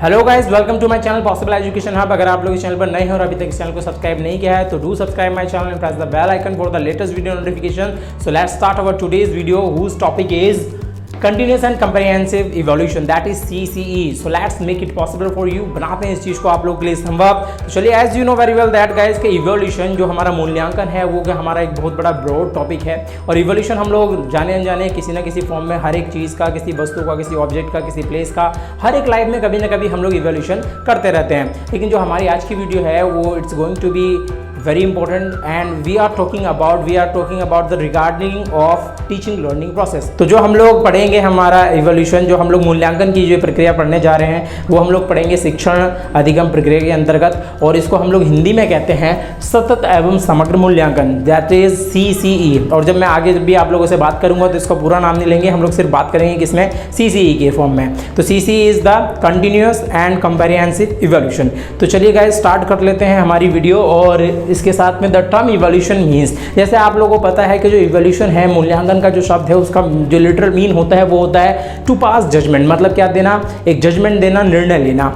Hello guys, welcome to my channel possible education hub. अगर आप लोग इस चैनल पर नए हैं और अभी तक इस चैनल को सब्सक्राइब नहीं किया है तो do subscribe my channel and press the bell icon for the latest video notification. So let's start our today's video whose topic is continuous and comprehensive evolution, that is CCE। So let's make it possible for you, बनाते हैं इस चीज़ को आप लोग के लिए संभव। तो चलिए, as you know very well that guys के इवोल्यूशन जो हमारा मूल्यांकन है वो हमारा एक बहुत बड़ा ब्रॉड टॉपिक है। और इवोल्यूशन हम लोग जाने अनजाने किसी ना किसी फॉर्म में हर एक चीज़ का, किसी वस्तु का, किसी ऑब्जेक्ट का, किसी प्लेस का, हर एक लाइफ में कभी ना कभी हम लोग इवोल्यूशन करते रहते हैं। लेकिन जो हमारी आज की वीडियो है वो it's going to be very important and we are talking about the regarding of teaching learning process। तो जो हम लोग पढ़ेंगे हमारा इवोल्यूशन, जो हम लोग मूल्यांकन की जो प्रक्रिया पढ़ने जा रहे हैं वो हम लोग पढ़ेंगे शिक्षण अधिगम प्रक्रिया के अंतर्गत, और इसको हम लोग हिंदी में कहते हैं सतत एवं समग्र मूल्यांकन, दैट इज CCE। और जब मैं आगे भी आप लोगों से बात करूंगा तो इसका पूरा नाम नहीं लेंगे, हम लोग सिर्फ बात करेंगे किसमें, CCE के फॉर्म में। तो CCE is the continuous and comprehensive evolution. तो चलिए गाइस, स्टार्ट कर लेते हैं हमारी वीडियो। और इसके साथ में द टर्म इवोल्यूशन मीन्स, जैसे आप लोगों को पता है कि जो इवोल्यूशन है, मूल्यांकन का जो शब्द है उसका जो लिटरल मीन होता है वो होता है टू पास जजमेंट, मतलब क्या देना, एक जजमेंट देना, निर्णय लेना।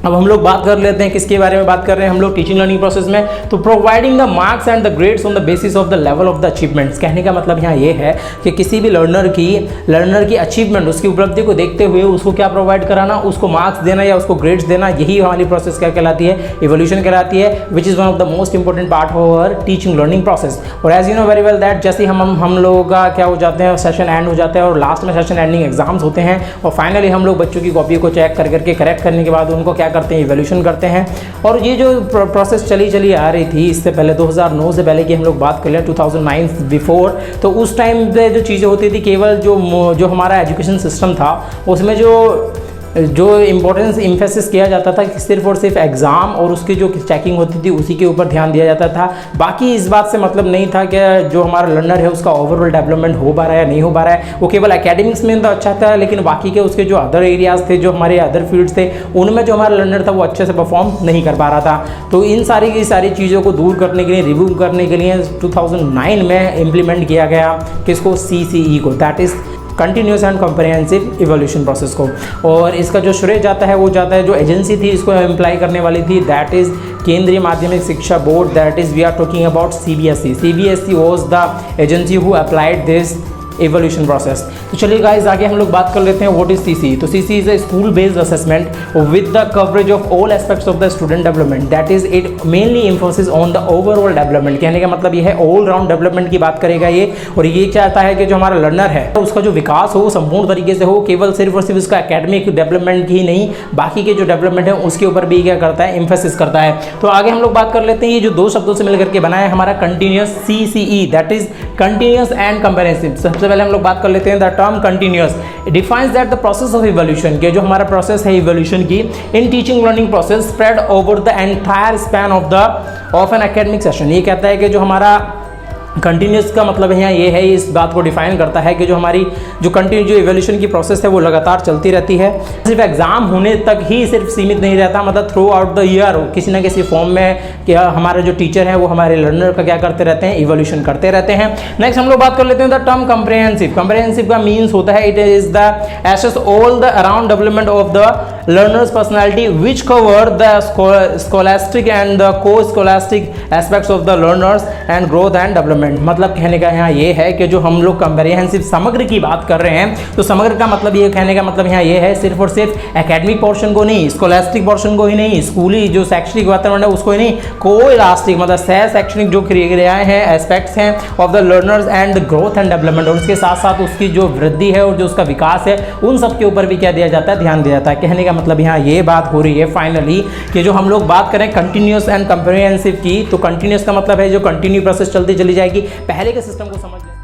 अब हम लोग बात कर लेते हैं किसके बारे में बात कर रहे हैं हम लोग, टीचिंग लर्निंग प्रोसेस में। तो providing the marks and the grades on the basis of the level of the achievements. कहने का मतलब यहाँ ये है कि किसी भी लर्नर की अचीवमेंट, उसकी उपलब्धि को देखते हुए उसको क्या प्रोवाइड कराना, उसको मार्क्स देना या उसको ग्रेड्स देना, यही हमारी प्रोसेस क्या कहलाती है, इवोल्यूशन कहलाती है, which is one of the most important part of our teaching learning process. और as you know very well that जैसे हम लोगों का क्या हो जाते हैं, सेशन एंड हो जाता है और लास्ट में सेशन एंडिंग एग्जाम्स होते हैं, और फाइनली हम लोग बच्चों की कॉपी को चेक करके करेक्ट करने के बाद उनको क्या करते हैं, इवोल्यूशन करते हैं। और ये जो प्रोसेस चली आ रही थी इससे पहले 2009 से पहले की हम लोग बात कर लें, 2009 बिफोर, तो उस टाइम पे जो चीज़ें होती थी केवल जो हमारा एजुकेशन सिस्टम था उसमें जो इम्पोर्टेंस इम्फेसिस किया जाता था कि सिर्फ और सिर्फ एग्ज़ाम और उसकी जो चेकिंग होती थी उसी के ऊपर ध्यान दिया जाता था। बाकी इस बात से मतलब नहीं था कि जो हमारा लर्नर है उसका ओवरऑल डेवलपमेंट हो पा रहा है या नहीं हो पा रहा है। वो केवल एकेडमिक्स में तो अच्छा था, लेकिन बाकी के उसके जो अदर एरियाज़ थे, जो हमारे अदर फील्ड्स थे, उनमें जो हमारा लर्नर था वो अच्छे से परफॉर्म नहीं कर पा रहा था। तो इन सारी की सारी चीज़ों को दूर करने के लिए, रिव्यू करने के लिए 2009 में इम्प्लीमेंट किया गया किसको, CCE को, that is continuous and comprehensive evolution process को। और इसका जो श्रेय जाता है वो जाता है जो एजेंसी थी इसको इम्प्लाई करने वाली थी, दैट इज़ केंद्रीय माध्यमिक शिक्षा बोर्ड, that is we are talking about CBSE। CBSE was the agency who applied this evolution process. तो चलिए गाइस, आगे हम लोग बात कर लेते हैं व्हाट इज CCE। तो CCE is a school based assessment with the coverage of all aspects of the student development, that is it mainly emphasis on the overall development. कहने का मतलब ये है ऑल राउंड डेवलपमेंट की बात करेगा ये, और ये चाहता है कि जो हमारा लर्नर है उसका जो विकास हो संपूर्ण तरीके से हो, केवल सिर्फ और सिर्फ उसका एकेडमिक डेवलपमेंट ही नहीं, बाकी के जो डेवलपमेंट है उसके ऊपर भी क्या करता है, एम्फोसिस करता है। तो आगे हम लोग बात कर लेते हैं ये जो दो शब्दों से मिलकर के बना है हमारा continuous CCE, that is continuous and comprehensive. सबसे पहले हम लोग बात कर लेते हैं the term continuous defines that the process of evolution, के जो हमारा प्रोसेस है इवोल्यूशन की in teaching learning process spread over the entire span of an academic session. ये कहता है कि जो हमारा कंटिन्यूस का मतलब यहाँ ये है, इस बात को डिफाइन करता है कि जो हमारी जो इवोल्यूशन की प्रोसेस है वो लगातार चलती रहती है, सिर्फ एग्जाम होने तक ही सिर्फ सीमित नहीं रहता, मतलब थ्रू आउट द ईयर किसी ना किसी फॉर्म में क्या हमारे जो टीचर है वो हमारे लर्नर का क्या करते रहते हैं, इवोल्यूशन करते रहते हैं। नेक्स्ट हम लोग बात कर लेते हैं द टर्म कंप्रिहेंसिव। कंप्रिहेंसिव का मीन्स होता है it is the assess all the around development of the learner's personality which cover the scholastic and the co-scholastic aspects of the learners and growth and development। मतलब कहने का यहाँ ये है कि जो हम लोग कंप्रिहेंसिव समग्र की बात कर रहे हैं, तो समग्र का मतलब ये, कहने का मतलब यहाँ ये है सिर्फ और सिर्फ एकेडमिक पोर्शन को नहीं, स्कोलास्टिक पोर्शन को ही नहीं, स्कूली जो शैक्षणिक वातावरण है उसको ही नहीं, को-इलास्टिक मतलब सह शैक्षणिक जो क्रियाएं हैं, एस्पेक्ट्स हैं of the learners and growth and development, और उसके साथ साथ उसकी जो वृद्धि है और जो उसका विकास है उन सब के ऊपर भी क्या दिया जाता है, ध्यान दिया जाता है। कहने का मतलब यहाँ ये बात हो रही है फाइनली कि जो हम लोग बात करें कंटिन्यूअस एंड कंप्रिहेंसिव की, तो कंटिन्यूअस का मतलब है जो कंटिन्यू प्रोसेस चलती चली जाएगी, पहले के सिस्टम को समझ लें।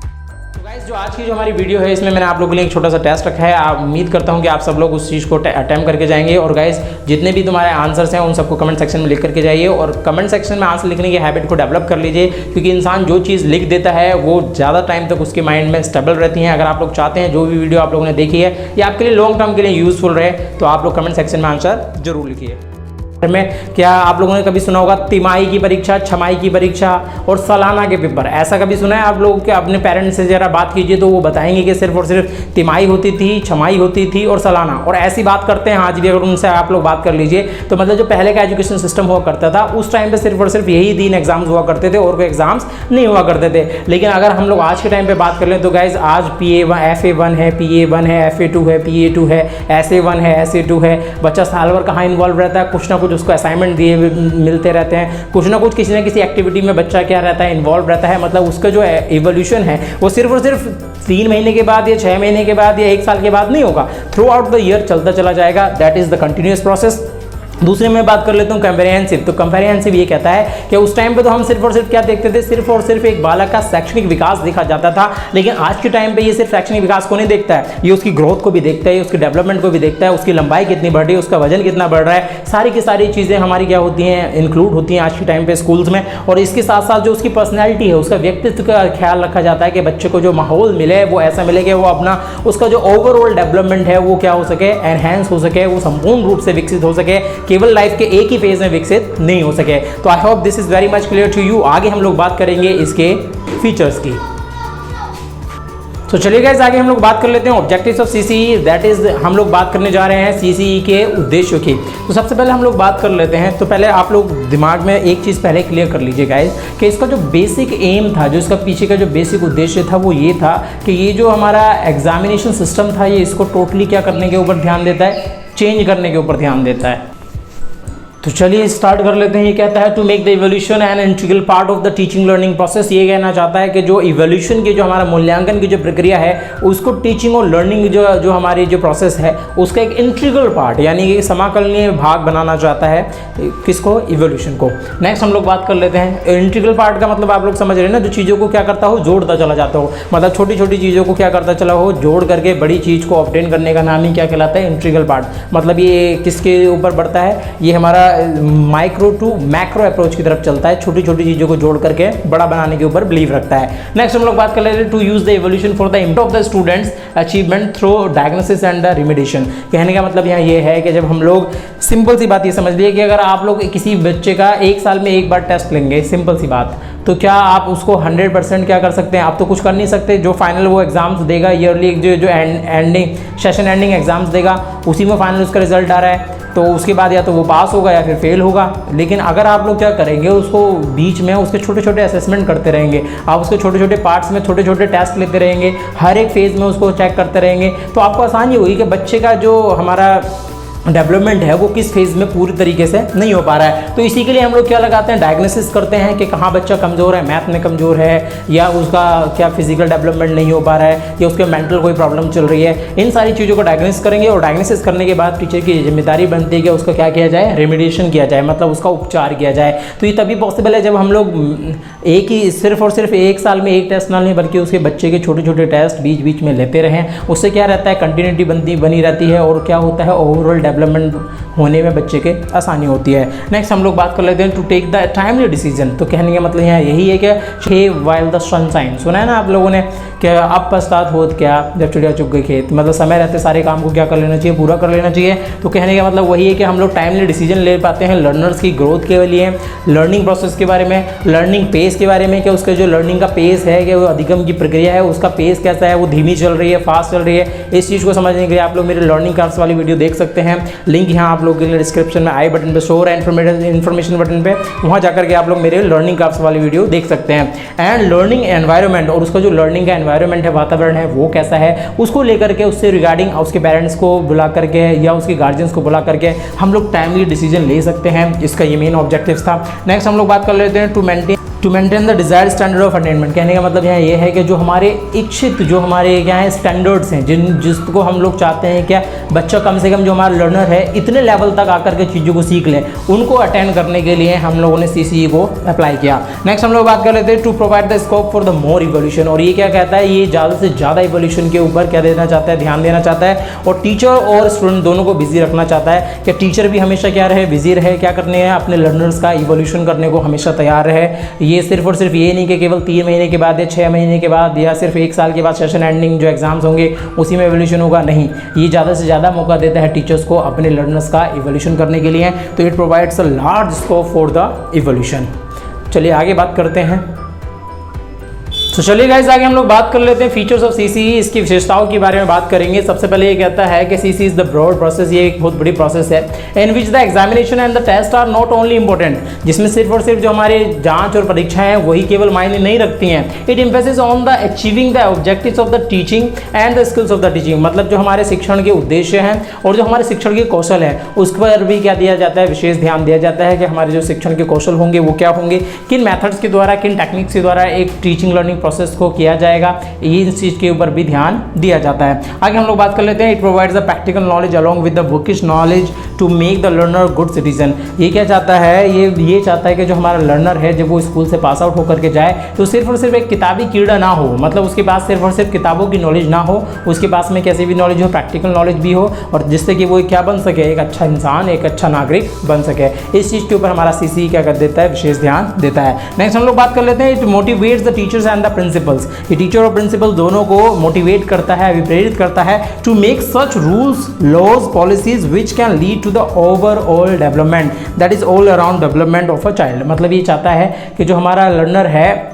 तो गाइस, जो आज की जो हमारी वीडियो है इसमें मैंने आप लोगों के लिए एक छोटा सा टेस्ट रखा है। आप उम्मीद करता हूँ कि आप सब लोग उस चीज़ को अटेम्प्ट करके जाएंगे। और गाइस, जितने भी तुम्हारे आंसर्स हैं उन सबको कमेंट सेक्शन में लिख करके जाइए, और कमेंट सेक्शन में आंसर लिखने की हैबिट को डेवलप कर लीजिए, क्योंकि इंसान जो चीज़ लिख देता है वो ज़्यादा टाइम तक उसके माइंड में स्टेबल रहती हैं। अगर आप लोग चाहते हैं जो भी वीडियो आप लोगों ने देखी है ये आपके लिए लॉन्ग टर्म के लिए यूजफुल रहे, तो आप लोग कमेंट सेक्शन में आंसर जरूर लिखिए। में क्या आप लोगों ने कभी सुना होगा तिमाही की परीक्षा, छमाही की परीक्षा और सालाना के पेपर, ऐसा कभी सुना है आप लोगों के? अपने पेरेंट्स से जरा बात कीजिए तो वो बताएंगे कि सिर्फ और सिर्फ तिमाही होती थी, छमाही होती थी और सालाना, और ऐसी बात करते हैं आज भी। अगर उनसे आप लोग बात कर लीजिए तो मतलब जो पहले का एजुकेशन सिस्टम हुआ करता था उस टाइम पे सिर्फ और सिर्फ यही 3 एग्जाम्स हुआ करते थे और कोई एग्जाम्स नहीं हुआ करते थे। लेकिन अगर हम लोग आज के टाइम पे बात कर लें तो गाइज आज FA1 है, PA1 है, FA2 है, PA2 है, SA1 है, SA2 है। बच्चा साल भर कहाँ इन्वॉल्व रहता है, कुछ ना कुछ उसको असाइनमेंट दिए मिलते रहते हैं, कुछ ना कुछ किसी न किसी एक्टिविटी में बच्चा क्या रहता है, इन्वॉल्व रहता है। मतलब उसका जो इवोल्यूशन है वो सिर्फ और सिर्फ 3 महीने के बाद या 6 महीने के बाद या 1 साल के बाद नहीं होगा, थ्रू आउट द ईयर चलता चला जाएगा। That is the continuous process. दूसरे में बात कर लेता हूँ कंप्रहेंसिव। तो कंप्रहेंसिव ये कहता है कि उस टाइम पे तो हम सिर्फ और सिर्फ क्या देखते थे, सिर्फ और सिर्फ एक बालक का शैक्षणिक विकास देखा जाता था। लेकिन आज के टाइम पे ये सिर्फ शैक्षणिक विकास को नहीं देखता है, ये उसकी ग्रोथ को भी देखता है, उसकी डेवलपमेंट को भी देखता है, उसकी लंबाई कितनी बढ़ रही है, उसका वजन कितना बढ़ रहा है, सारी की सारी चीज़ें हमारी क्या होती हैं, इंक्लूड होती हैं आज के टाइम पे स्कूल्स में। और इसके साथ साथ जो उसकी पर्सनैलिटी है, उसका व्यक्तित्व का ख्याल रखा जाता है कि बच्चे को जो माहौल मिले वो ऐसा मिले कि वो अपना उसका जो ओवरऑल डेवलपमेंट है वो क्या हो सके, एनहेंस हो सके, वो संपूर्ण रूप से विकसित हो सके, केवल लाइफ के एक ही फेज में विकसित नहीं हो सके। तो I hope this is very much clear to you. आगे हम लोग बात करेंगे इसके फीचर्स की। तो चलिए गाइस आगे हम लोग बात कर लेते हैं objectives of CCE. That is हम लोग बात करने जा रहे हैं सीसीई के उद्देश्यों की। तो सबसे पहले हम लोग बात कर लेते हैं। तो पहले आप लोग दिमाग में एक चीज़ पहले क्लियर कर लीजिए गाइस कि इसका जो बेसिक एम था, जो इसका पीछे का जो बेसिक उद्देश्य था वो ये था कि ये जो हमारा एग्जामिनेशन सिस्टम था ये इसको टोटली क्या करने के ऊपर ध्यान देता है, चेंज करने के ऊपर ध्यान देता है। तो चलिए स्टार्ट कर लेते हैं। ये कहता है to make the evolution and integral part of the teaching learning process. ये कहना चाहता है कि जो इवोल्यूशन की जो हमारा मूल्यांकन की जो प्रक्रिया है उसको टीचिंग और लर्निंग जो हमारी जो प्रोसेस है उसका एक इंटीग्रल पार्ट यानी कि समाकलनीय भाग बनाना चाहता है। किसको? इवोल्यूशन को। नेक्स्ट हम लोग बात कर लेते हैं इंटीग्रल पार्ट का मतलब आप लोग समझ रहे हैं ना, जो चीज़ों को क्या करता हो, जोड़ता चला जाता हो। मतलब छोटी छोटी चीज़ों को क्या करता चला हो, जोड़ करके बड़ी चीज़ को ऑब्टेन करने का नाम ही क्या कहलाता है, इंटीग्रल पार्ट। मतलब ये किसके ऊपर बढ़ता है, ये हमारा माइक्रो टू मैक्रो अप्रोच की तरफ चलता है, छोटी छोटी चीज़ों को जोड़ करके बड़ा बनाने के ऊपर बिलीव रखता है। नेक्स्ट हम लोग बात कर लेते हैं to use the evolution for the improve of the students achievement through diagnosis and the remediation. कहने का मतलब यहाँ ये है कि जब हम लोग सिंपल सी बात ये समझ लिए कि अगर आप लोग किसी बच्चे का 1 साल में 1 बार टेस्ट लेंगे, सिंपल सी बात, तो क्या आप उसको 100% क्या कर सकते हैं? आप तो कुछ कर नहीं सकते। जो फाइनल वो एग्जाम्स देगा ईयरली, जो एंडिंग सेशन एंडिंग एग्जाम्स देगा उसी में फाइनल उसका रिजल्ट आ रहा है, तो उसके बाद या तो वो पास होगा या फिर फेल होगा। लेकिन अगर आप लोग क्या करेंगे, उसको बीच में उसके छोटे छोटे असेसमेंट करते रहेंगे, आप उसके छोटे छोटे पार्ट्स में छोटे छोटे टेस्ट लेते रहेंगे, हर एक फेज़ में उसको चेक करते रहेंगे, तो आपको आसानी होगी कि बच्चे का जो हमारा डेवलपमेंट है वो किस फेज़ में पूरी तरीके से नहीं हो पा रहा है। तो इसी के लिए हम लोग क्या लगाते हैं, डायग्नोसिस करते हैं कि कहाँ बच्चा कमज़ोर है, मैथ में कमज़ोर है, या उसका क्या फिजिकल डेवलपमेंट नहीं हो पा रहा है, या उसके मेंटल कोई प्रॉब्लम चल रही है। इन सारी चीज़ों को डायग्नोसिस करेंगे और डायग्नोसिस करने के बाद टीचर की जिम्मेदारी बनती है कि उसका क्या किया जाए, रेमिडिएशन किया जाए, मतलब उसका उपचार किया जाए। तो ये तभी पॉसिबल है जब हम लोग एक ही सिर्फ और सिर्फ 1 साल में 1 टेस्ट ना लें, बल्कि उसके बच्चे के छोटे छोटे टेस्ट बीच बीच में लेते रहें। उससे क्या रहता है, कंटिन्यूटी बनी रहती है और क्या होता है, ओवरऑल डेवलपमेंट होने में बच्चे के आसानी होती है। नेक्स्ट हम लोग बात कर लेते हैं to take the timely decision. तो कहने का मतलब यहाँ यही है कि वाइल द सनशाइन, सुना है ना आप लोगों ने कि अब पश्चात होत क्या जब चिड़िया चुग गई खेत। मतलब समय रहते सारे काम को क्या कर लेना चाहिए, पूरा कर लेना चाहिए। तो कहने का मतलब वही है कि हम लोग टाइमली डिसीजन ले पाते हैं लर्नर्स की ग्रोथ के लिए, लर्निंग प्रोसेस के बारे में, लर्निंग पेस के बारे में कि उसका जो लर्निंग का पेस है कि वो अधिगम की प्रक्रिया है उसका पेस कैसा है, वो धीमी चल रही है, फास्ट चल रही है। इस चीज़ को समझने के लिए आप लोग मेरे लर्निंग कर्व्स वाली वीडियो देख सकते हैं। लिंक यहाँ आप लोग के लिए डिस्क्रिप्शन में आई बटन पे शोर है, इन्फॉर्मेशन बटन पे, वहाँ जाकर के आप लोग मेरे लर्निंग कर्व्स वाली वीडियो देख सकते हैं। एंड लर्निंग एनवायरनमेंट, और उसका जो लर्निंग का एनवायरनमेंट है, वातावरण है, वो कैसा है, उसको लेकर के उससे रिगार्डिंग उसके पेरेंट्स को बुला करके या उसके गार्जियंस को बुला करके हम लोग टाइमली डिसीजन ले सकते हैं। इसका ये मेन ऑब्जेक्टिव था। नेक्स्ट हम लोग बात कर लेते हैं to maintain the desired standard of attainment. कहने का मतलब यहाँ ये है कि जो हमारे इच्छित, जो हमारे क्या है स्टैंडर्ड्स हैं, जिसको हम लोग चाहते हैं क्या बच्चा कम से कम जो हमारा लर्नर है इतने लेवल तक आकर के चीज़ों को सीख ले, उनको अटेंड करने के लिए हम लोगों ने सीसीई को अप्लाई किया। नेक्स्ट हम लोग बात कर लेते हैं to provide the scope for the more evolution. और ये क्या कहता है, ये ज़्यादा से ज़्यादा इवोल्यूशन के ऊपर क्या देना चाहता है, ध्यान देना चाहता है, और टीचर और स्टूडेंट दोनों को बिजी रखना चाहता है कि टीचर भी हमेशा क्या रहे, बिजी रहे, क्या करने हैं, अपने लर्नर्स का इवोल्यूशन करने को हमेशा तैयार रहे। ये सिर्फ और सिर्फ ये नहीं कि केवल 3 महीने के बाद या 6 महीने के बाद या सिर्फ 1 साल के बाद सेशन एंडिंग जो एग्जाम्स होंगे उसी में एवोल्यूशन होगा, नहीं, ये ज़्यादा से ज़्यादा मौका देता है टीचर्स को अपने लर्नर्स का एवोल्यूशन करने के लिए। तो it provides a large scope for the evolution. चलिए आगे बात करते हैं। तो चलिए गाइस आगे हम लोग बात कर लेते हैं फीचर्स ऑफ सीसीई, इसकी विशेषताओं के बारे में बात करेंगे। सबसे पहले ये कहता है कि CCE is the broad process, ये एक बहुत बड़ी प्रोसेस है in which the examination and the test are not only important, जिसमें सिर्फ और सिर्फ जो हमारे जांच और परीक्षाएं हैं वही केवल मायने नहीं रखती हैं। It emphasis on the achieving the objectives of the teaching and the skills of the teaching, मतलब जो हमारे शिक्षण के उद्देश्य हैं और जो हमारे शिक्षण के कौशल हैं उस पर भी क्या दिया जाता है, विशेष ध्यान दिया जाता है कि हमारे जो शिक्षण के कौशल होंगे वो क्या होंगे, किन मेथड्स के द्वारा, किन टेक्निक्स के द्वारा एक टीचिंग लर्निंग प्रोसेस को किया जाएगा, ये इस चीज के ऊपर भी ध्यान दिया जाता है। आगे हम लोग बात कर लेते हैं। It provides the practical knowledge along with the bookish knowledge to make the learner good citizen. ये क्या चाहता है, ये चाहता है कि जो हमारा लर्नर है जब वो स्कूल से पास आउट होकर के जाए तो सिर्फ और सिर्फ एक किताबी कीड़ा ना हो, मतलब उसके पास सिर्फ और सिर्फ किताबों की नॉलेज ना हो, उसके पास में कैसी भी नॉलेज हो, प्रैक्टिकल नॉलेज भी हो, और जिससे कि वो क्या बन सके, एक अच्छा इंसान, एक अच्छा नागरिक बन सके। इस चीज़ के ऊपर हमारा सीसीई क्या कर देता है, विशेष ध्यान देता है। नेक्स्ट हम लोग बात कर लेते हैं। It motivates the teachers and the principals. ये टीचर और प्रिंसिपल दोनों को मोटिवेट करता है, अभिप्रेरित करता है to make such rules, laws, policies which can lead to the overall development, that is all around development of a child. मतलब ये चाहता है कि जो हमारा लर्नर है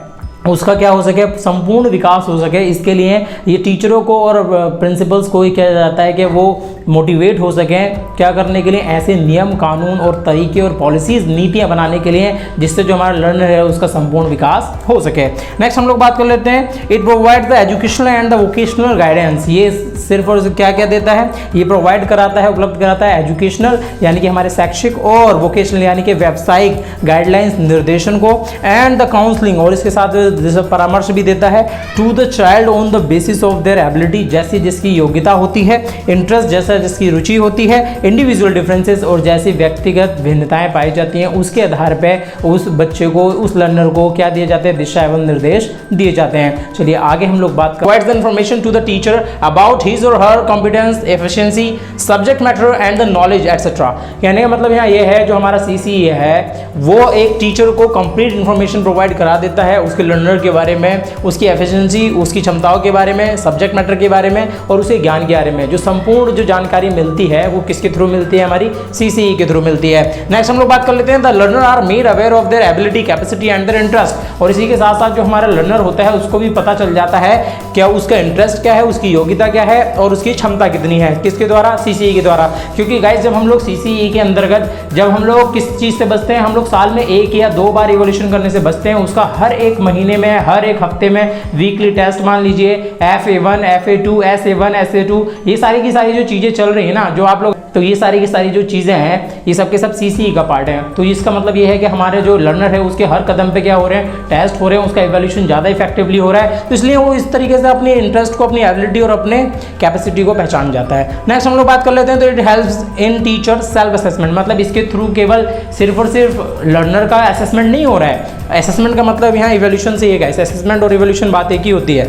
उसका क्या हो सके, संपूर्ण विकास हो सके। इसके लिए ये टीचरों को और प्रिंसिपल्स को ही किया जाता है कि वो मोटिवेट हो सकें क्या करने के लिए, ऐसे नियम, कानून और तरीके और पॉलिसीज़, नीतियां बनाने के लिए जिससे जो हमारा लर्नर है उसका संपूर्ण विकास हो सके। नेक्स्ट हम लोग बात कर लेते हैं। It provides the educational and the vocational guidance. ये सिर्फ और क्या क्या देता है, ये प्रोवाइड कराता है, उपलब्ध कराता है एजुकेशनल यानी कि हमारे शैक्षिक, और वोकेशनल यानी कि व्यावसायिक गाइडलाइंस, निर्देशन को, एंड द काउंसलिंग, और इसके साथ जैसे परामर्श भी देता है to the child on the basis of their ability, जैसी जिसकी योग्यता होती है, इंटरेस्ट जैसा जिसकी रुचि होती है, इंडिविजुअल डिफरेंसेस, और जैसी व्यक्तिगत भिन्नताएं पाई जाती हैं उसके आधार पर उस बच्चे को, उस लर्नर को क्या दिए जाते हैं, दिशा एवं निर्देश दिए जाते हैं। चलिए आगे हम लोग बात provides the information to the teacher about his or her competence, efficiency, subject matter and the knowledge etcetera. कहने का मतलब यहाँ ये है जो हमारा सीसीई है वो एक टीचर को कंप्लीट इंफॉर्मेशन प्रोवाइड करा देता है उसके लर्नर के बारे में, उसकी एफिशिएंसी, उसकी क्षमताओं के बारे में, सब्जेक्ट मैटर के बारे में और उसे ज्ञान के बारे में। जो संपूर्ण जो जानकारी मिलती है वो किसके थ्रू मिलती है, हमारी सीसीई के थ्रू मिलती है। नेक्स्ट हम लोग बात कर लेते हैं। The learner are made aware of their ability, capacity and their interest. और इसी के साथ साथ जो हमारा लर्नर होता है उसको भी पता चल जाता है क्या उसका इंटरेस्ट क्या है, उसकी योग्यता क्या है और उसकी क्षमता कितनी है। किसके द्वारा, सीसीई के द्वारा। क्योंकि गाइस जब हम लोग सीसीई के अंतर्गत जब हम लोग किस चीज़ से बचते हैं, हम लोग साल में 1 या 2 बार इवोल्यूशन करने से बचते हैं। उसका हर एक महीने में, हर एक हफ्ते में वीकली टेस्ट मान लीजिए, FA1, FA2, SA1, SA2, ये सारी की सारी जो चीज़ें चल रही है ना, जो आप लोग, तो ये सारी की सारी जो चीज़ें हैं ये सब के सब सीसीई का पार्ट है। तो इसका मतलब ये है कि हमारे जो लर्नर है उसके हर कदम पे क्या हो रहे हैं, टेस्ट हो रहे हैं, उसका इवैल्यूएशन ज़्यादा इफेक्टिवली हो रहा है। तो इसलिए वो इस तरीके से अपने इंटरेस्ट को, अपनी एबिलिटी और अपने कैपेसिटी को पहचान जाता है। नेक्स्ट हम लोग बात कर लेते हैं। तो it helps in teacher self assessment, मतलब इसके थ्रू केवल सिर्फ और सिर्फ लर्नर का असेसमेंट नहीं हो रहा है। असेसमेंट का मतलब यहाँ इवैल्यूएशन से ये गाइस, असेसमेंट और इवैल्यूएशन बात एक ही होती है।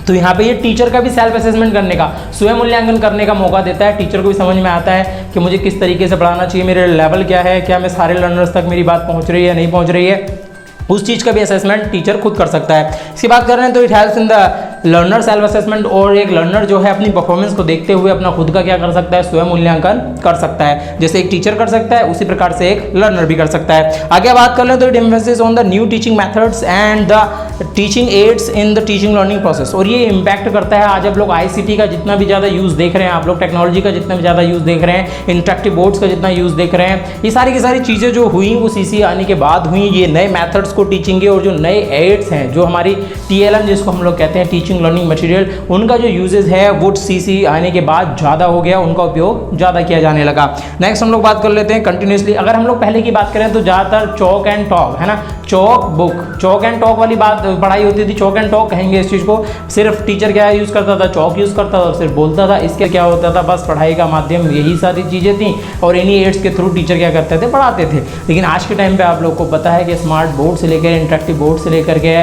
तो यहाँ पे ये टीचर का भी सेल्फ असेसमेंट करने का, स्वयं मूल्यांकन करने का मौका देता है। टीचर को भी समझ में आता है कि मुझे किस तरीके से पढ़ाना चाहिए, मेरे लेवल क्या है, क्या मैं सारे लर्नर्स तक मेरी बात पहुँच रही है, नहीं पहुँच रही है, उस चीज़ का भी असेसमेंट टीचर खुद कर सकता है। इसकी बात कर रहे हैं तो it helps in the learner self assessment, और एक लर्नर जो है अपनी परफॉर्मेंस को देखते हुए अपना खुद का क्या कर सकता है, स्वयं मूल्यांकन कर सकता है। जैसे एक टीचर कर सकता है उसी प्रकार से एक लर्नर भी कर सकता है। आगे बात कर लें तो it emphasis on the new teaching methods and the teaching ads in the teaching learning process, और ये इम्पैक्ट करता है। आज आप लोग ICT का जितना भी ज़्यादा यूज़ देख रहे हैं, आप लोग टेक्नोलॉजी का जितना भी ज़्यादा यूज़ देख रहे हैं, इंटरेक्टिव बोर्ड्स का जितना यूज़ देख रहे हैं, ये सारी की सारी चीज़ें जो हुई वो सीसीई आने के बाद हुई। ये नए मैथड्स को टीचिंग के और जो नए एड्स हैं, जो हमारी TLM जिसको हम लोग कहते हैं, टीचिंग लर्निंग मटेरियल, उनका जो यूजेज है वो सीसीई आने के बाद ज़्यादा हो गया, उनका उपयोग ज़्यादा किया जाने लगा। नेक्स्ट हम लोग बात कर लेते हैं कंटिन्यूसली। अगर हम लोग पहले की बात करें तो ज़्यादातर चॉक एंड टॉक है ना, chalk book, chalk and talk वाली बात पढ़ाई होती थी। चॉक एंड टॉक कहेंगे इस चीज़ को। सिर्फ टीचर क्या यूज़ करता था, चॉक यूज़ करता था, सिर्फ बोलता था। इसके क्या होता था, बस पढ़ाई का माध्यम यही सारी चीज़ें थी और इन्हीं एड्स के थ्रू टीचर क्या करते थे, पढ़ाते थे। लेकिन आज के टाइम पे आप लोग को पता है कि स्मार्ट बोर्ड से लेकर इंटरेक्टिव बोर्ड से लेकर के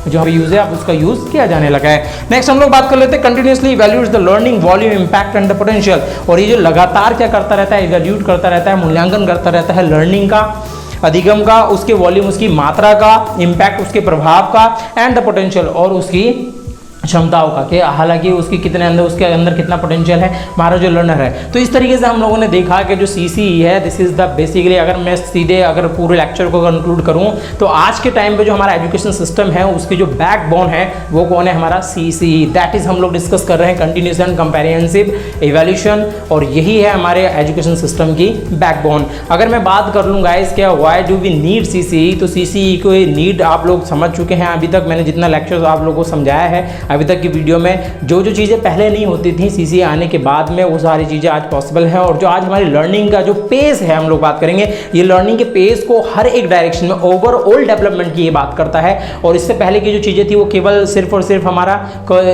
जो यूज़ है आप उसका यूज़ किया जाने लगा है। नेक्स्ट हम लोग बात कर लेते हैं continuously evaluates the learning volume, impact and the potential. और ये जो लगातार क्या करता रहता है, इवैल्यूएट करता रहता है, मूल्यांकन करता रहता है लर्निंग का, अधिगम का, उसके वॉल्यूम, उसकी मात्रा का, इंपैक्ट उसके प्रभाव का, एंड द पोटेंशियल और उसकी क्षमताओं का, कि हालांकि उसके अंदर कितना पोटेंशियल है हमारा जो लर्नर है। तो इस तरीके से हम लोगों ने देखा कि जो CCE है दिस इज द बेसिकली, अगर मैं सीधे अगर पूरे लेक्चर को कंक्लूड करूं तो आज के टाइम पे जो हमारा एजुकेशन सिस्टम है उसकी जो बैकबोन है वो कौन है, हमारा CCE। दैट इज हम लोग डिस्कस कर रहे हैं, कंटिन्यूस एंड कंपेरिहेंसिव इवैल्यूएशन, और यही है हमारे एजुकेशन सिस्टम की बैकबोन। अगर मैं बात कर लूँ गाइस क्या why do we need CCE, तो CCE को नीड आप लोग समझ चुके हैं। अभी तक मैंने जितना लेक्चर आप लोगों को समझाया है अभी तक की वीडियो में, जो जो चीज़ें पहले नहीं होती थी CCE आने के बाद में वो सारी चीज़ें आज पॉसिबल है। और जो आज हमारी लर्निंग का जो पेस है हम लोग बात करेंगे, ये लर्निंग के पेस को हर एक डायरेक्शन में ओवरऑल डेवलपमेंट की ये बात करता है। और इससे पहले की जो चीज़ें थी वो केवल सिर्फ और सिर्फ हमारा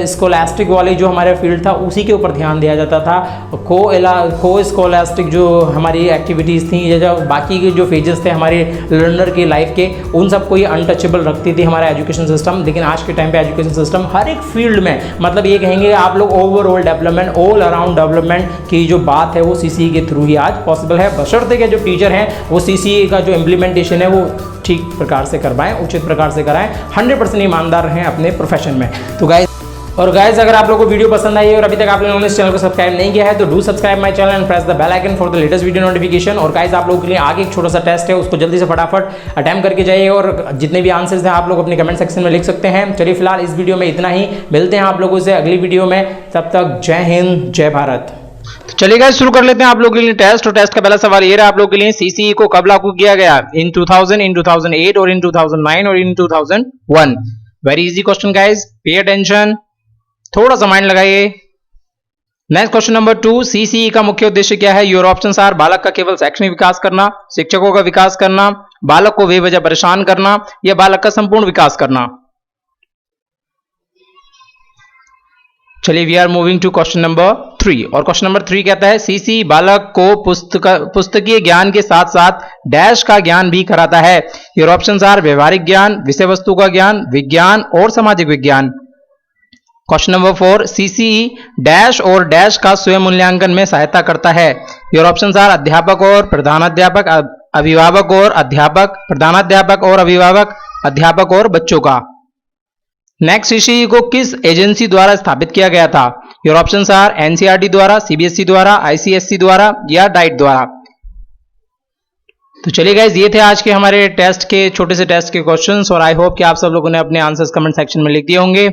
स्कोलास्टिक वाली जो हमारा फील्ड था उसी के ऊपर ध्यान दिया जाता था। को स्कोलास्टिक जो हमारी एक्टिविटीज़ थी या जो बाकी के जो फेजेस थे हमारे लर्नर के लाइफ के, उन सबको ही अनटचेबल रखती थी हमारा एजुकेशन सिस्टम। लेकिन आज के टाइम पे एजुकेशन सिस्टम हर एक फील्ड में, मतलब ये कहेंगे आप लोग overall development, all around development की जो बात है वो CCE के थ्रू ही आज पॉसिबल है, बशर्ते के जो टीचर हैं वो CCE का जो इम्प्लीमेंटेशन है वो ठीक प्रकार से करवाएं, उचित प्रकार से कराएं, 100% ईमानदार रहें अपने प्रोफेशन में। तो गाइस अगर आप लोगों को वीडियो पसंद आई और अभी तक आप लोगों ने इस चैनल को सब्सक्राइब नहीं किया है तो do subscribe my channel and press the bell icon for the latest video notification. और गाइस आप लोगों के लिए आगे एक छोटा सा टेस्ट है, उसको जल्दी से फटाफट अटेम्प्ट करके जाइए और जितने भी आंसर्स हैं आप लोग अपने कमेंट सेक्शन में लिख सकते हैं। चलिए फिलहाल इस वीडियो में इतना ही, मिलते हैं आप लोगों से अगली वीडियो में, तब तक जय हिंद जय भारत। चलिए गाइस शुरू कर लेते हैं आप लोगों के लिए टेस्ट। और टेस्ट का पहला सवाल ये रहा आप लोगों के लिए, CCE को कब लागू किया गया, इन 2000, इन 2008 और इन 2009 और इन 2001। Very easy question guys, pay attention, थोड़ा सा माइंड लगाइए। नेक्स्ट क्वेश्चन नंबर 2, CCE का मुख्य उद्देश्य क्या है। योर ऑप्शंस आर, बालक का केवल शैक्षणिक विकास करना, शिक्षकों का विकास करना, बालक को बेवजह परेशान करना, या बालक का संपूर्ण विकास करना। चलिए we are moving to question number 3। और क्वेश्चन नंबर 3 कहता है, CCE बालक को पुस्तकीय ज्ञान के साथ साथ डैश का ज्ञान भी कराता है। योर ऑप्शंस आर, व्यवहारिक ज्ञान, विषय वस्तु का ज्ञान, विज्ञान और सामाजिक विज्ञान। क्वेश्चन नंबर 4, CCE डैश और डैश का स्वयं मूल्यांकन में सहायता करता है। योर ऑप्शंस आर, अध्यापक और प्रधानाध्यापक, अभिभावक और अध्यापक, प्रधानाध्यापक और अभिभावक, अध्यापक और बच्चों का। नेक्स्ट, CCE को किस एजेंसी द्वारा स्थापित किया गया था। योर ऑप्शंस आर, NCERT द्वारा, CBSE द्वारा, ICSE द्वारा या डाइट द्वारा। तो चलिए गाइज ये थे आज के हमारे टेस्ट के छोटे से टेस्ट के क्वेश्चंस, और आई होप कि आप सब लोगों ने अपने आंसर्स कमेंट सेक्शन में लिख दिए होंगे।